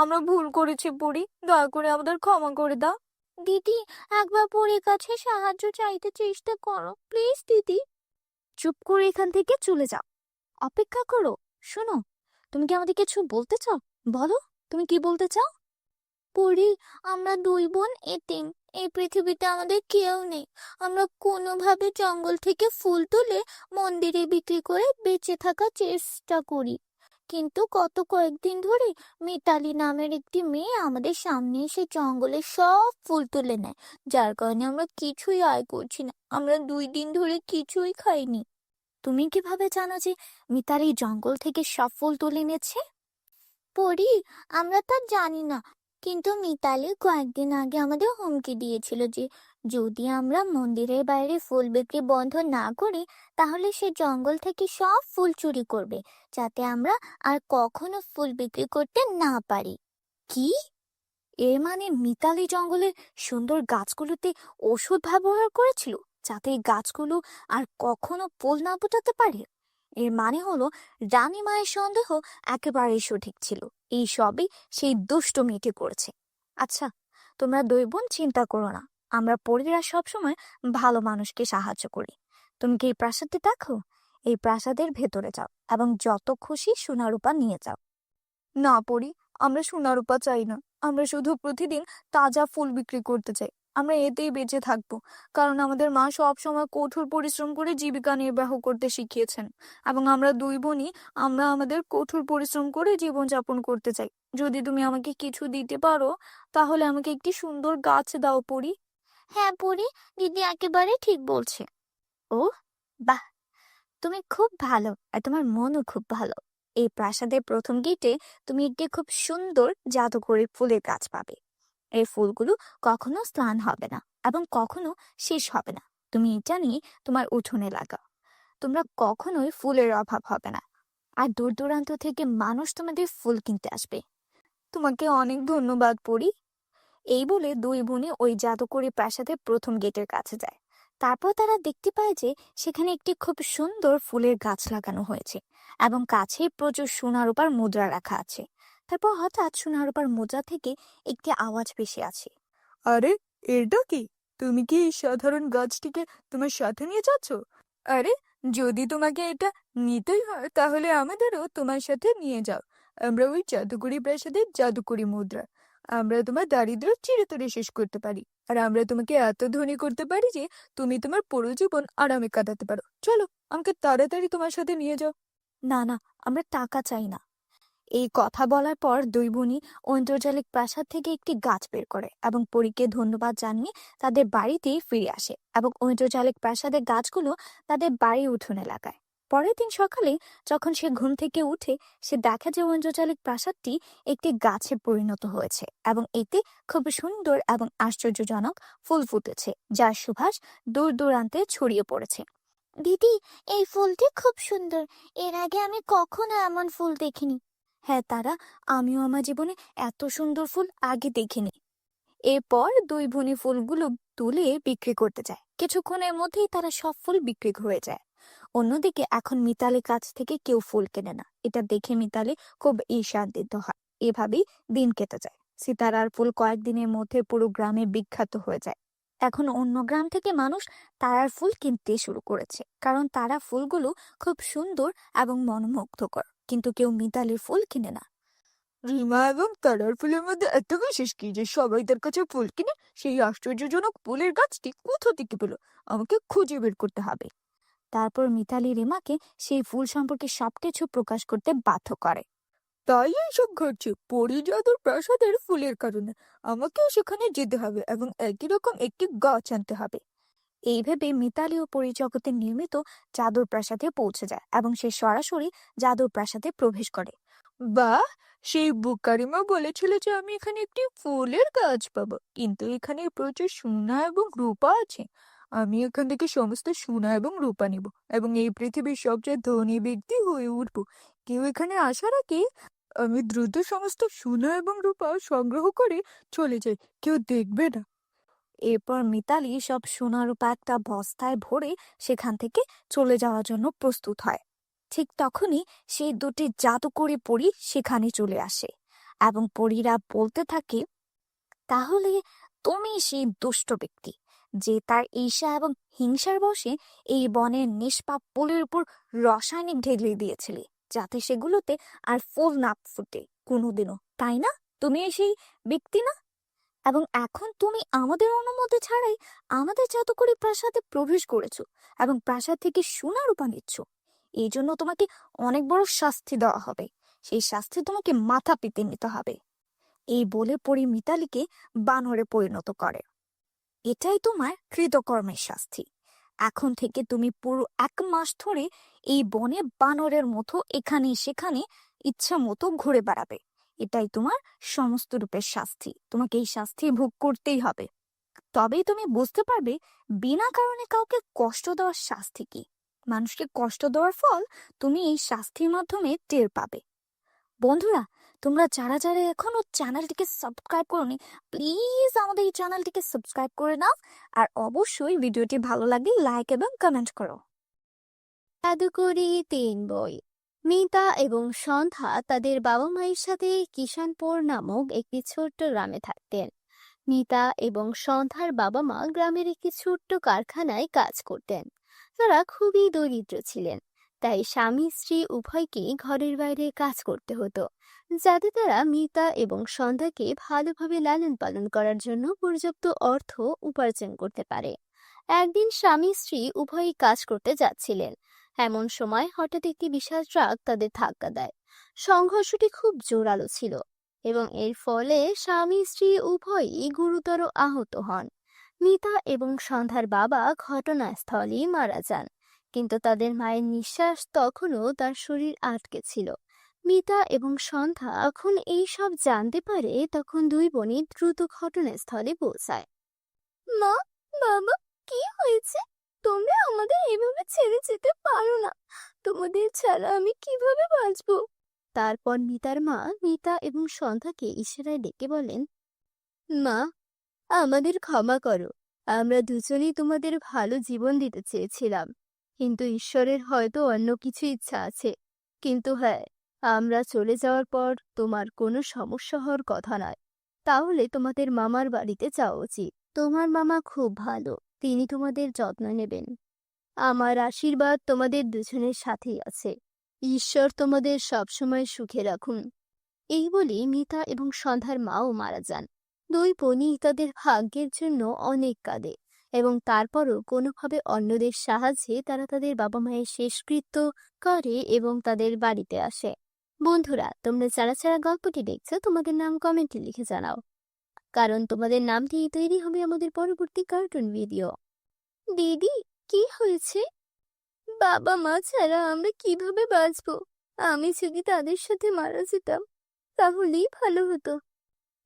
আমরা ভুল করেছি পরী, দয়া করে আমাদের ক্ষমা করে দাও। দিদি, একবার পরীর কাছে সাহায্য চাইতে চেষ্টা করো প্লিজ দিদি। চুপ করে এখান থেকে চলে যাও, অপেক্ষা করো। শোনো, তুমি কি আমাদের কিছু বলতে চাও? বলো, তুমি কি বলতে চাও? পরি, আমরা দুই বোন এতিম। এই পৃথিবীতে আমাদের কেউ নেই। আমরা কোনোভাবে জঙ্গল থেকে ফুল তুলে মন্দিরে বিক্রি করে বেঁচে থাকার চেষ্টা করি। কিন্তু গত কয়েকদিন ধরে মিতালি নামের একটি মেয়ে আমাদের সামনে এসে জঙ্গলের সব ফুল তুলে নেয়, যার কারণে আমরা কিছুই আয় করছি না। আমরা 2 দিন ধরে কিছুই খাইনি। তুমি কিভাবে জানো যে মিতালি জঙ্গল থেকে সব ফুল তুলে এনেছে? পরি, আমরা তা জানি না, কিন্তু মিতালি কয়েকদিন আগে আমাদের হুমকি দিয়েছিল যে যদি আমরা মন্দিরের বাইরে ফুল বিক্রি বন্ধ না করি তাহলে সে জঙ্গল থেকে সব ফুল চুরি করবে, যাতে আমরা আর কখনো ফুল বিক্রি করতে না পারি। কি? এর মানে মিতালি জঙ্গলের সুন্দর গাছগুলোতে ওষুধ ব্যবহার করেছিল, যাতে এই গাছগুলো আর কখনো ফুল না ফোটাতে পারে। এর মানে হলো রানী মায়ের সন্দেহ একেবারেই সঠিক ছিল। এই সবই সেই দুষ্ট মেয়েটি করেছে। আচ্ছা, তোমরা দুই বোন চিন্তা করো না, আমরা পরীরা সবসময় ভালো মানুষকে সাহায্য করি। তুমি কি এই প্রাসাদটি দেখো? এই প্রাসাদের ভেতরে যাও এবং যত খুশি সোনা রূপা নিয়ে যাও। না পরী, আমরা সোনা রূপা চাই না। আমরা শুধু প্রতিদিন তাজা ফুল বিক্রি করতে চাই। আমরা এতেই বেঁচে থাকবো, কারণ আমাদের মা সব সময় কঠোর পরিশ্রম করে জীবিকা নির্বাহ করতে শিখিয়েছেন, এবং আমরা দুই বোনই আমরা আমাদের কঠোর পরিশ্রম করে জীবনযাপন করতে চাই। যদি তুমি আমাকে কিছু দিতে পারো, তাহলে আমাকে একটি সুন্দর গাছ দাও পরী। হ্যাঁ পরি, দিদি একেবারে ঠিক বলছে। ও বাহ, তুমি খুব ভালো আর তোমার মনও খুব ভালো। এই প্রাসাদের প্রথম গেটে তুমি একটি খুব সুন্দর জাদুকরী ফুলের গাছ পাবে। এই ফুলগুলো কখনো স্নান হবে না এবং কখনো শেষ হবে না। তুমি এটা নিয়ে তোমার উঠোনে লাগাও, তোমরা কখনোই ফুলের অভাব হবে না। আর দূর দূরান্ত থেকে মানুষ তোমাদের ফুল কিনতে আসবে। তোমাকে অনেক ধন্যবাদ পরী। এই বলে দুই বোনে ওই জাদুকরী প্রাসাদের প্রথম গেটের কাছে যায়। তারপর তারা দেখতে পায় যে সেখানে একটি খুব সুন্দর ফুলের গাছ লাগানো হয়েছে এবং কাছে প্রচুর সোনা রূপার মুদ্রা রাখা আছে। তারপর হঠাৎ সোনা রূপার মুদ্রা থেকে একটি আওয়াজ ভেসে আছে। আরে, এটা কি? তুমি কি এই সাধারণ গাছটিকে তোমার সাথে নিয়ে যাচ্ছ? আরে, যদি তোমাকে এটা নিতেই হয় তাহলে আমাদেরও তোমার সাথে নিয়ে যাও। আমরা ওই জাদুকরি প্রাসাদের জাদুকরি মুদ্রা। আমরা তোমার দারিদ্র্য চিরতরে শেষ করতে পারি, আর আমরা তোমাকে এত ধনী করতে পারি যে তুমি তোমার পুরো জীবন আরামে কাটাতে পারো। চলো, আমাকে তাড়াতাড়ি তোমার সাথে নিয়ে যাও। না না, আমরা টাকা চাই না। এই কথা বলার পর দুই বোনই ঐন্দ্রজালিক প্রাসাদ থেকে একটি গাছ বের করে এবং পরীকে ধন্যবাদ জানিয়ে তাদের বাড়িতে ফিরে আসে এবং ঐন্দ্রজালিক প্রাসাদের গাছগুলো তাদের বাড়ি উঠোনে লাগায়। পরের দিন সকালে যখন সে ঘুম থেকে উঠে, সে দেখে যে ঐন্দ্রজালিক প্রাসাদটি একটি গাছে পরিণত হয়েছে এবং এতে খুব সুন্দর এবং আশ্চর্যজনক ফুল ফুটেছে, যার সুবাস দূর দূরান্তে ছড়িয়ে পড়েছে। দিদি, এই ফুলটি খুব সুন্দর। এর আগে আমি কখনো এমন ফুল দেখিনি। হ্যাঁ তারা, আমিও আমার জীবনে এত সুন্দর ফুল আগে দেখিনি। এরপর দুই ভনী ফুলগুলো তুলে বিক্রি করতে যায়। কিছুক্ষণের মধ্যেই তারা সব ফুল বিক্রি হয়ে যায়। অন্যদিকে এখন মিতালির কাছ থেকে কেউ ফুল কেনে না। এটা দেখে মিতালি খুব ঈর্ষান্বিত হয়। এভাবেই দিন কেটে যায়। সিতারার ফুল কয়েকদিনের মধ্যে পুরো গ্রামে বিখ্যাত হয়ে যায়। এখন অন্য গ্রাম থেকে মানুষ তারার ফুল কিনতে শুরু করেছে, কারণ তারা ফুলগুলো খুব সুন্দর এবং মনোমুগ্ধকর। কিন্তু কেউ মিতালির ফুল কিনে না। রিমা এবং তারার ফুলের মধ্যে এত বিশেষ কি যে সবাই তার কাছে ফুল কিনে? সেই আশ্চর্যজনক ফুলের গাছটি কোথা থেকে পেলো? আমাকে খুঁজে বের করতে হবে। তারপর মিতালি রিমাকে সেই ফুল সম্পর্কে সবকিছু প্রকাশ করতে বাধ্য করে। তাই এইসব ঘটছে পরিজাদুর প্রাসাদের ফুলের কারণে। আমাকে সেখানে যেতে হবে এবং একই রকম একটি গাছ আনতে হবে। এই ভেবে মিতালি ও পরিজগতে নির্মিত জাদুর প্রাসাদে পৌঁছে যায় এবং সে সরাসরি জাদুর প্রাসাদে প্রবেশ করে। বাহ! সেই বুকারিমা বলেছিল যে আমি এখানে একটি ফুলের গাছ পাবো, কিন্তু এখানে প্রচুর সোনা এবং রূপা আছে। আমি এখান থেকে সমস্ত সোনা এবং রূপা নিব এবং এই পৃথিবীর সবচেয়ে ধনী ব্যক্তি হয়ে উঠবো। কেউ এখানে আসার আগে আমি দ্রুত সমস্ত সোনা এবং রূপা সংগ্রহ করে চলে যাই, কেউ দেখবে না। এরপর মিতালি সব সোনা রূপা একটা বস্তায় ভরে সেখান থেকে চলে যাওয়ার জন্য প্রস্তুত হয়। ঠিক তখনই সেই দুটি জাদুকরি পরী সেখানে চলে আসে এবং পরীরা বলতে থাকে, তাহলে তুমি সেই দুষ্ট ব্যক্তি যে তার ঈর্ষা এবং হিংসার বশে এই বনের নিষ্পাপ ফুলের উপর রাসায়নিক ঢেলে দিয়েছিলে, যাতে সেগুলোতে আর ফুল না ফুটে কোনোদিনও, তাই না? তুমি সেই ব্যক্তি না? এবং এখন তুমি আমাদের অনুমতি ছাড়াই আমাদের জাদুকরি প্রাসাদে প্রবেশ করেছো এবং প্রাসাদ থেকে সোনা রূপা নিচ্ছ। এই জন্য তোমাকে অনেক বড় শাস্তি দেওয়া হবে। সেই শাস্তি তোমাকে মাথা পেতে নিতে হবে। এই বলে পরি মিতালিকে বানরে পরিণত করে। এটাই তোমার কৃতকর্মের শাস্তি। এখন থেকে তুমি পুরো 1 মাস ধরে এই বনে বানরের মতো এখানে সেখানে ইচ্ছা মতো ঘুরে বেড়াবে। এটাই তোমার সমস্ত রূপের শাস্তি। তোমাকে এই শাস্তি ভোগ করতেই হবে। তবেই তুমি বুঝতে পারবে বিনা কারণে কাউকে কষ্ট দেওয়ার শাস্তি কি। মানুষকে কষ্ট দেওয়ার ফল তুমি এই শাস্তির মাধ্যমে টের পাবে। বন্ধুরা, তোমরা যারা যারা এখনো চ্যানেলটিকে সাবস্ক্রাইব করোনি, প্লিজ আমাদের এই চ্যানেলটিকে সাবস্ক্রাইব করে নাও। আর অবশ্যই ভিডিওটি ভালো লাগলে লাইক এবং কমেন্ট করো। জাদুকরি 3 বই। মিতা এবং সন্ধ্যা তাদের বাবা মায়ের সাথে কিষানপুর নামক একটি ছোট্ট গ্রামে থাকতেন। মিতা এবং সন্ধ্যার বাবা মা গ্রামের একটি ছোট্ট কারখানায় কাজ করতেন। তারা খুবই দরিদ্র ছিলেন, তাই স্বামী স্ত্রী উভয়কেই ঘরের বাইরে কাজ করতে হতো, যাতে তারা মিতা এবং সন্ধ্যাকে ভালোভাবে লালন পালন করার জন্য পর্যাপ্ত অর্থ উপার্জন করতে পারে। একদিন স্বামী স্ত্রী উভয়ই কাজ করতে যাচ্ছিলেন। এমন সময় হঠাৎ একটি বিশাল ট্রাক তাদের ধাক্কা দেয়। সংঘর্ষটি খুব জোরালো ছিল এবং এর ফলে স্বামী স্ত্রী উভয়ই গুরুতর আহত হন। মিতা এবং সন্ধ্যার বাবা ঘটনাস্থলেই মারা যান, কিন্তু তাদের মায়ের নিঃশ্বাস তখনও তার শরীর আটকে ছিল। মিতা এবং সন্ধ্যা যখন এই সব জানতে পারে, তখন দুই বোনই দ্রুত ঘটনাস্থলে পৌঁছায়। মা, বাবা, কি হয়েছে? তোমরা আমাদের এভাবে ছেড়ে যেতে পারো না। তোমাদের ছাড়া আমি কিভাবে বাঁচবো? তারপর মিতার মা মিতা এবং সন্ধ্যাকে ইশারায় ডেকে বলেন, মা, আমাদের ক্ষমা করো। আমরা দুজনেই তোমাদের ভালো জীবন দিতে চেয়েছিলাম, কিন্তু ঈশ্বরের হয়তো অন্য কিছু ইচ্ছা আছে। কিন্তু হ্যাঁ, আমরা চলে যাওয়ার পর তোমার কোনো সমস্যা হওয়ার কথা নয়। তাহলে তোমাদের মামার বাড়িতে যাওয়া উচিত। তোমার মামা খুব ভালো, তিনি তোমাদের যত্ন নেবেন। আমার আশীর্বাদ তোমাদের দুজনের সাথেই আছে। ঈশ্বর তোমাদের সবসময় সুখে রাখুন। এই বলে মিতা এবং সন্ধ্যার মাও মারা যান। দুই বোনই তাদের ভাগ্যের জন্য অনেক কাঁদে এবং তারপরও কোনোভাবে অন্যদের সাহায্যে তারা তাদের বাবা মায়ের শেষকৃত্য করে এবং তাদের বাড়িতে আসে। বন্ধুরা, তোমরা যারা যারা গল্পটি দেখছো, তোমাদের নাম কমেন্টে লিখে জানাও, কারণ তোমাদের নাম দিয়ে তৈরি হবে আমাদের পরবর্তী কার্টুন ভিডিও। দিদি, কি হয়েছে? বাবা মা ছাড়া আমরা কিভাবে বাঁচবো? আমি যদি তাদের সাথে মারা যেতাম তাহলেই ভালো হতো।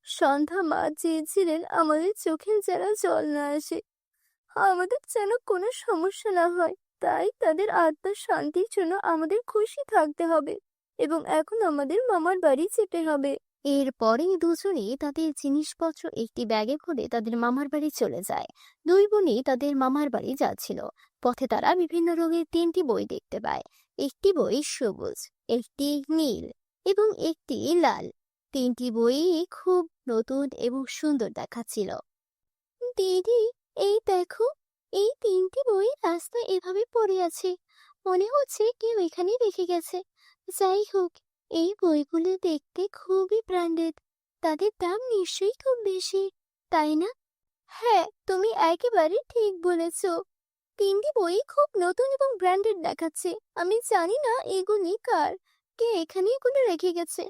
সন্ধ্যা মা চেয়েছিলেন আমাদের চোখের যেন জল না আসে, আমাদের যেন কোনো সমস্যা না হয়। তাই তাদের আত্মার শান্তির জন্য আমাদের খুশি থাকতে হবে এবং এখন আমাদের মামার বাড়ি যেতে হবে। এরপরে দুজনেই তাদের জিনিসপত্র একটি ব্যাগে ভরে তাদের মামার বাড়ি চলে যায়। দুই বোনই তাদের মামার বাড়ি যাচ্ছিল। পথে তারা বিভিন্ন রঙের 3টি বই দেখতে পায়। একটি বই সবুজ, একটি নীল এবং একটি লাল। 3টি বই খুব নতুন এবং সুন্দর দেখাচ্ছিল। দিদি, এই দেখো, এই 3টি বই রাস্তায় এভাবে পড়ে আছে। মনে হচ্ছে কেউ এখানে রেখে গেছে। যাই হোক, এই বইগুলো দেখতে খুবই ব্র্যান্ডেড। তাদের দাম নিশ্চয়ই খুব বেশি, তাই না? হ্যাঁ, তুমি একেবারে ঠিক বলেছ। 3টি বই খুব নতুন এবং ব্র্যান্ডেড দেখাচ্ছে। আমি জানি না এগুলি কার, কে এখানে এগুলো রেখে গেছে।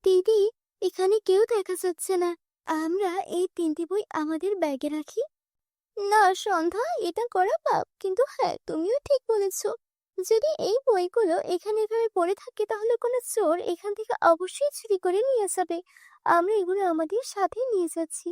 দিদি, এখানে কেউ দেখা যাচ্ছে না। আমরা এই 3টি বই আমাদের ব্যাগে রাখি। না সন্ধ্যা, এটা করা পাপ, কিন্তু হ্যাঁ, তুমিও ঠিক বলেছো। যদি এই বইগুলো এখানে এভাবে পড়ে থাকে তাহলে কোনো চোর এখান থেকে অবশ্যই চুরি করে নিয়ে যাবে। আমরা এগুলো আমাদের সাথে নিয়ে যাচ্ছি।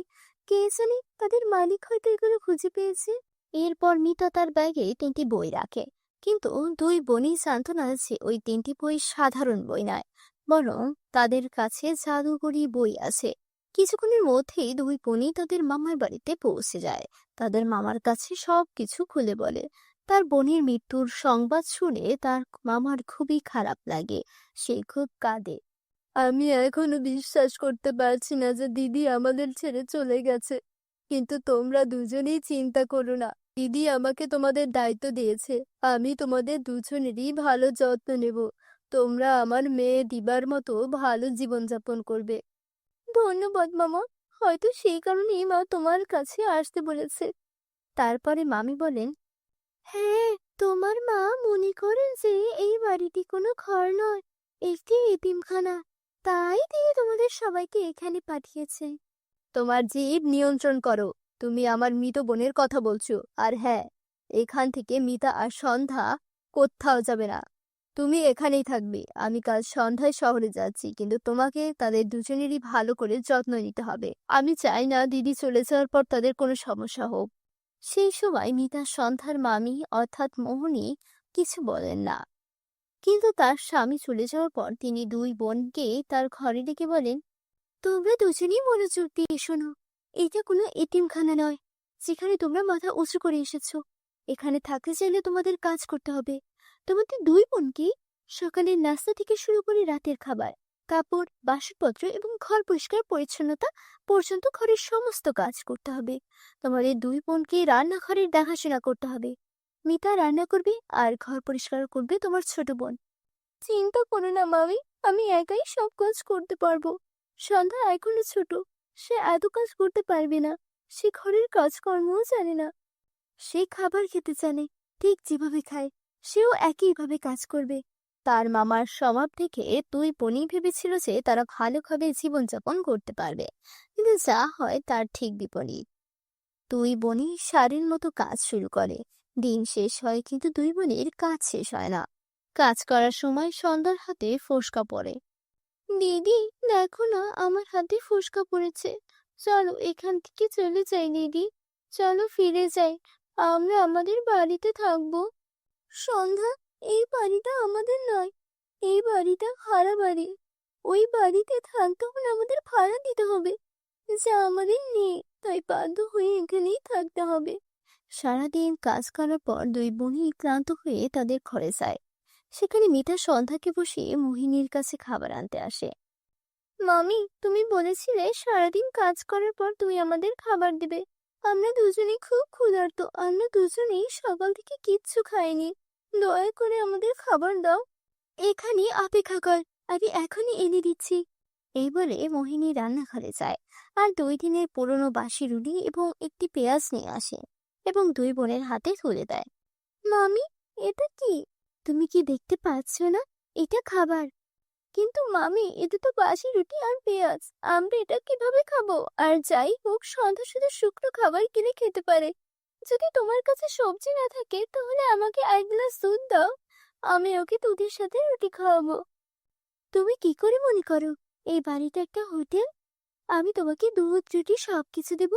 কে জানে, তাদের মালিক হয়তো এগুলো খুঁজে পেয়েছে। এরপর মিতা তার ব্যাগে 3টি বই রাখে, কিন্তু দুই বোনই জানতো না যে ওই 3টি বই সাধারণ বই নয়, বরং তাদের কাছে জাদুকরি বই আছে। কিছুক্ষণের মধ্যেই দুই বোনই তাদের মামার বাড়িতে পৌঁছে যায়। তাদের মামার কাছে সবকিছু খুলে বলে। তার বোনের মৃত্যুর সংবাদ শুনে তার মামার খুবই খারাপ লাগে। সে খুব কাঁদে। আমি এখনো বিশ্বাস করতে পারছি না যে দিদি আমাদের ছেড়ে চলে গেছে। কিন্তু তোমরা দুজনেই চিন্তা করো না, দিদি আমাকে তোমাদের দায়িত্ব দিয়েছে। আমি তোমাদের দুজনেরই ভালো যত্ন নেব। তোমরা আমার মেয়ে দিবার মতো ভালো জীবনযাপন করবে। ধন্যবাদ মামা, হয়তো সেই কারণেই মা তোমার কাছে আসতে বলেছে। তারপরে মামি বলেন, হ্যাঁ, তোমার মা মনে করেন যে এই বাড়িটি কোনো ঘর নয়, একটি এতিমখানা। তাই তিনি তোমাদের সবাইকে এখানে পাঠিয়েছে। তোমার জিভ নিয়ন্ত্রণ করো। তুমি আমার মৃত বোনের কথা বলছো। আর হ্যাঁ, এখান থেকে মিতা আর সন্ধ্যা কোথাও যাবে না। তুমি এখানেই থাকবে। আমি কাল সন্ধ্যায় শহরে যাচ্ছি, কিন্তু তোমাকে তাদের দুজনেরই ভালো করে যত্ন নিতে হবে। আমি চাই না দিদি চলে যাওয়ার পর তাদের কোনো সমস্যা হোক। সেই সময় মিতা সন্ধ্যার মামি অর্থাৎ মোহিনী কিছু বলেন না, কিন্তু তার স্বামী চলে যাওয়ার পর তিনি দুই বোনকে তার ঘরে ডেকে বলেন, তোমরা দুজনেই মনোযোগ দিয়ে শোনো। এটা কোনো এতিমখানা নয় যেখানে তোমরা মাথা উঁচু করে এসেছো। এখানে থাকতে চাইলে তোমাদের কাজ করতে হবে। তোমাদের দুই বোনকে সকালের নাস্তা থেকে শুরু করে রাতের খাবার, কাপড়, বাসনপত্র এবং ঘর পরিষ্কার পরিচ্ছন্নতা পর্যন্ত ঘরের সমস্ত কাজ করতে হবে। তোমাদের দুই বোনকে রান্নাঘরের দেখাশোনা করতে হবে। মিতা রান্না করবে আর ঘর পরিষ্কার করবে তোমার ছোট বোন। চিন্তা করো না মামি, আমি একাই সব কাজ করতে পারবো। সন্ধ্যা এখনো ছোট, সে এত কাজ করতে পারবে না। সে ঘরের কাজকর্মও জানে না। সে খাবার খেতে জানে, ঠিক যেভাবে খায় সেও একইভাবে কাজ করবে। তার মামার স্বভাব থেকে দুই বোনই ভেবেছিল যে তারা ভালোভাবে জীবনযাপন করতে পারবে, কিন্তু যা হয় তার ঠিক বিপরীত। দুই বোনই সারের মতো কাজ শুরু করে। দিন শেষ হয় কিন্তু দুই বোনের কাজ শেষ হয় না। কাজ করার সময় সন্ধ্যার হাতে ফোসকা পড়ে। দিদি, দেখো না, আমার হাতে ফোসকা পড়েছে। চলো এখান থেকে চলে যাই দিদি। চলো ফিরে যাই, আমরা আমাদের বাড়িতে থাকবো। সন্ধ্যা, এই বাড়িটা আমাদের নয়। এই বাড়িটা ভাড়া বাড়ি। ওই বাড়িতে থাকতে হলে আমাদের ভাড়া দিতে হবে, যা আমাদের নেই। তাই বাধ্য হয়ে এখানেই থাকতে হবে। সারাদিন কাজ করার পর দুই বোনই ক্লান্ত হয়ে তাদের ঘরে যায়। সেখানে মিতা সন্ধ্যাকে বসিয়ে মোহিনীর কাছে খাবার আনতে আসে। মামি, তুমি বলেছিলে সারাদিন কাজ করার পর তুমি আমাদের খাবার দেবে। আমরা দুজনেই খুব ক্ষুধার্ত। আমরা দুজনেই সকাল থেকে কিচ্ছু খাইনি। দয়া করে আমাদের খাবার দাও। এখানে অপেক্ষা কর, আমি এখনই এনে দিচ্ছি। এই বলে মোহিনী রান্নাঘরে যায় আর 2 দিনের পুরনো বাসি রুটি এবং একটি পেঁয়াজ নিয়ে আসে এবং দুই বোনের হাতে তুলে দেয়। মামি, এটা কি? তুমি কি দেখতে পাচ্ছ না? এটা খাবার। কিন্তু মামি, এটা তো বাসি রুটি আর পেঁয়াজ। আমরা এটা কিভাবে খাবো? আর যাই হোক, সন্ধ্যা শুধু শুকনো খাবার কিনে খেতে পারে। যদি তোমার কাছে সবজি না থাকে তাহলে আমাকে 1 গ্লাস দুধ দাও। আমি ওকে দুধের সাথে রুটি খাওয়াবো। তুমি কি করে মনে করো এই বাড়িটা একটা হোটেল? আমি তোমাকে দুধ, রুটি সবকিছু দেব।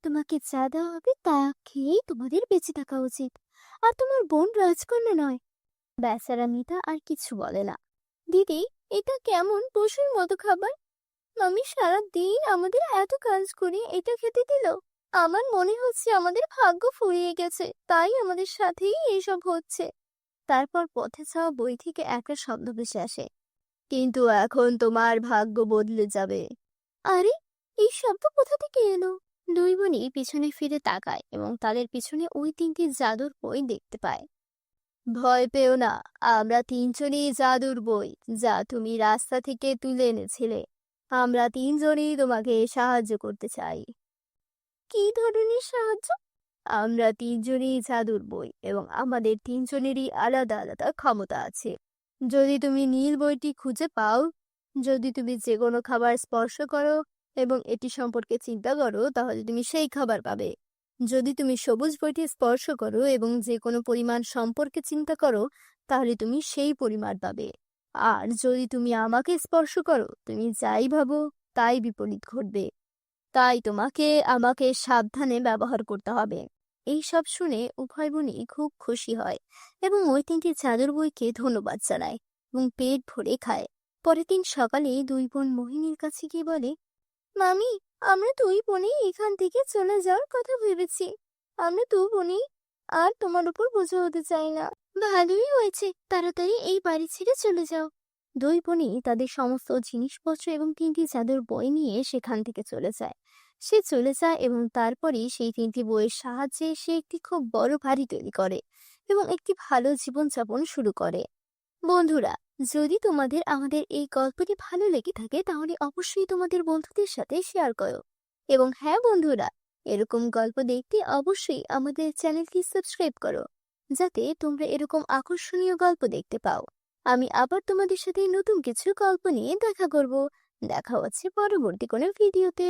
তোমাকে যা দেওয়া হবে তা খেয়েই তোমাদের বেঁচে থাকা উচিত। আর তোমার বোন রাজকন্যা নয়। বেচারা মিতা আর কিছু বলে না। দিদি, এটা কেমন পশুর মতো খাবার? মামি সারা দিন আমাদের এত কাজ করে এটা খেতে দিল। আমার মনে হচ্ছে আমাদের ভাগ্য ফুরিয়ে গেছে, তাই আমাদের সাথেই এইসব হচ্ছে। তারপর পথে যাওয়া বই থেকে একটা শব্দ ভেসে আসে, কিন্তু এখন তোমার ভাগ্য বদলে যাবে। আরে, এই শব্দ কোথা থেকে এলো? দুই বোনই পিছনে ফিরে তাকায় এবং তাদের পিছনে ওই তিনটি জাদুর বই দেখতে পায়। ভয় পেও না, আমরা তিনজনই জাদুর বই যা তুমি রাস্তা থেকে তুলে এনেছিলে। আমরা তিনজনই তোমাকে সাহায্য করতে চাই। কি ধরনের সাহায্য? আমরা তিনজনই জাদুর বই এবং আমাদের তিনজনেরই আলাদা আলাদা ক্ষমতা আছে। যদি তুমি নীল বইটি খুঁজে পাও, যদি তুমি যে কোনো খাবার স্পর্শ করো এবং এটি সম্পর্কে চিন্তা করো, তাহলে তুমি সেই খাবার পাবে। যদি তুমি সবুজ বইটি স্পর্শ করো এবং যে কোনো পরিমাণ সম্পর্কে চিন্তা করো, তাহলে তুমি সেই পরিমাণ পাবে। আর যদি তুমি আমাকে স্পর্শ করো, তুমি যাই ভাবো তাই বিপরীত ঘটবে। তাই তোমাকে আমাকে সাবধানে ব্যবহার করতে হবে। এই সব শুনে উভয় বোনই খুব খুশি হয় এবং ওই তিনটি জাদুর বইকে ধন্যবাদ জানায় এবং পেট ভরে খায়। পরের দিন সকালে দুই বোন মোহিনীর কাছে গিয়ে বলে, মামি, আমরা দুই বোনই এখান থেকে চলে যাওয়ার কথা ভেবেছি। আমরা দু বোনই আর তোমার উপর বোঝা হতে চাই না। ভালোই হয়েছে, তাড়াতাড়ি এই বাড়ি ছেড়ে চলে যাও। দুই বোনই তাদের সমস্ত জিনিসপত্র এবং তিনটি জাদুর বই নিয়ে সেখান থেকে চলে যায়। সে চলে যায় এবং তারপরেই সেই তিনটি বইয়ের সাহায্যে সে একটি খুব বড় বাড়ি তৈরি করে এবং একটি ভালো জীবনযাপন শুরু করে। বন্ধুরা, যদি তোমাদের আমাদের এই গল্পটি ভালো লেগে থাকে তাহলে অবশ্যই তোমাদের বন্ধুদের সাথে শেয়ার করো। এবং হ্যাঁ বন্ধুরা, এরকম গল্প দেখতে অবশ্যই আমাদের চ্যানেলটি সাবস্ক্রাইব করো, যাতে তোমরা এরকম আকর্ষণীয় গল্প দেখতে পাও। আমি আবার তোমাদের সাথে নতুন কিছু গল্প নিয়ে দেখা করব। দেখা হচ্ছে পরবর্তী কোনো ভিডিওতে।